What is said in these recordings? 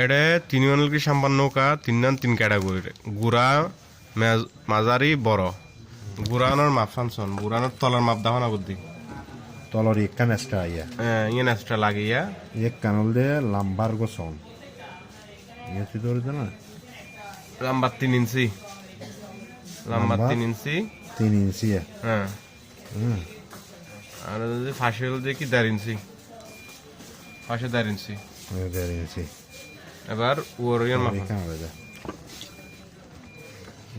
এটা 3 ইউনিট কি সাম্পান নৌকা 3 ক্যাটাগরি গুড়া মাঝারি বড় গুড়ানোর মাপ ফানসন গুড়ানোর তলার মাপ দাও না বুদ্ধি তলর একখান এক্সট্রা ইয়া ইয়ে এক্সট্রা লাগিয়া এক কানল দে লাম্বার গোসন ইয়ে শুধু না লম্বা 3 ইঞ্চি লম্বা 3 ইঞ্চি 3 ইঞ্চি হ্যাঁ আর যদি ফাঁসি হল দেখি 1.5 ইঞ্চি ফাঁসে 1.5 ইঞ্চি 1.5 ইঞ্চি এবার ওর ইয়ে মাপ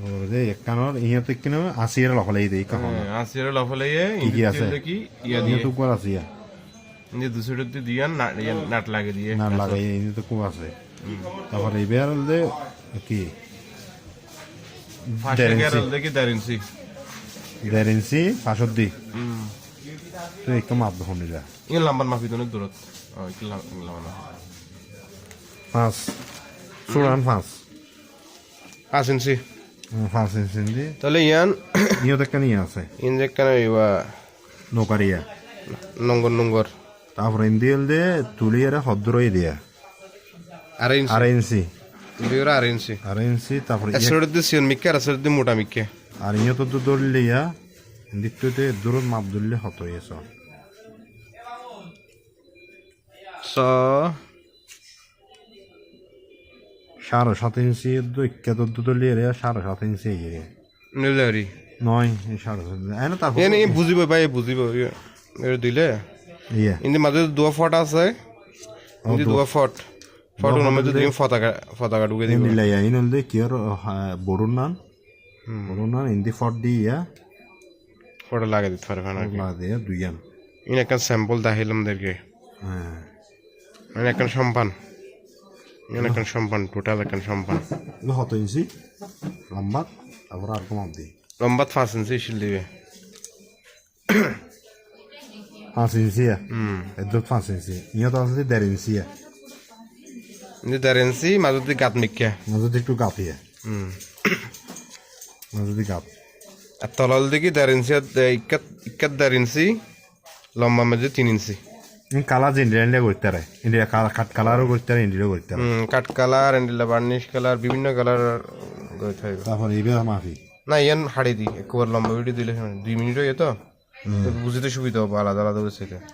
ওরে এক কানর ইয়া তো কিনো 80 এর লফলাই দেই কখন 80 এর লফলাইয়ে কি আছে দেখি ইয়া দিয়ে তো কোর আছে ইয়া ইনি দুসুড়ে দিয়ে নাট লাগে দিয়ে না লাগাই ইনি তো কোর আছে তারপরে এবার দে কি ফাঁসে গেল দেখি 1.5 ইঞ্চি 1.5 ইঞ্চি ফাঁসত দি তো এক মাপ ধরুন যা ইয়ে লম্বার মাপি তো দূরত একটু লম্বা 5 সুরান 5 ইঞ্চি 5 ইঞ্চি দি তাহলে ইয়ান ইয়া তো কেন ইয়া আছে ইনজেক্ট কেন ইবা নৌকারিয়া নঙ্গর তারপরে ইন্দিল দে তুলিয়ারে হদ্রই দিয়া 2.5 ইঞ্চি বিওরা 2.5 ইঞ্চি 2.5 ইঞ্চি তারপরে এসরে দি সিন মিক্কা এসরে দি মোটা মিক্কা আর ইয়া তো ধরলে ইয়া দিকতে দূর মাপ ধরলে হতো এস সো 7.5 ইঞ্চি দু ইক্কা তো ধরলে এর 7.5 ইঞ্চি ইয়ে নিলারি 9 7.5 এনে তারপর এনে বুঝিব ভাই বুঝিব এর দিলে ইয়া ইনদি মাঝে দুয়া ফট আছে ইনদি দুয়া ফট ফটোর মধ্যে দিম পতাকা ঢুকে দিব নিলা ইয়া ইনল দে কি আর বড়ুন নান ইন্দি ফট দি ইয়া ফটো লাগিয়ে দিতে পারবে না লা দে দুইয়ান ইন একটা স্যাম্পল দেখাইলাম দেরকে হ্যাঁ মানে একটা সম্পান একটা সম্পান টোটাল একটা সম্পান হতো ইঞ্চি লম্বা তারপর আর কম দি লম্বা 5 ইঞ্চি শিল দিবে 5 ইঞ্চি এদো 5 ইঞ্চি ইয়া তো আছে 1.5 ইঞ্চি ইনদি 1.5 ইঞ্চি মাঝে দি গাত মিক্কা মাঝে একটু গাপ ইয়া মাঝে গাপ আর তলাল দেখি 1.5 ইঞ্চি ইক্কাত 1.5 ইঞ্চি লম্বা মাঝে 3 ইঞ্চি কালার যে ইন্ডিয়া করতে পারে ইন্ডিয়া কাট কালারও করতে পারে ইন্ডিয়া করতে পারে কাট কালার এন্ডিলা বার্নিশ কালার বিভিন্ন কালার করতে হবে তারপরে এইবার মাফি না ইয়ান হাড়ি দি একবার লম্বা ভিডিও দিলে 2 মিনিট হয়ে তো বুঝতে সুবিধা হবে আলাদা আলাদা করে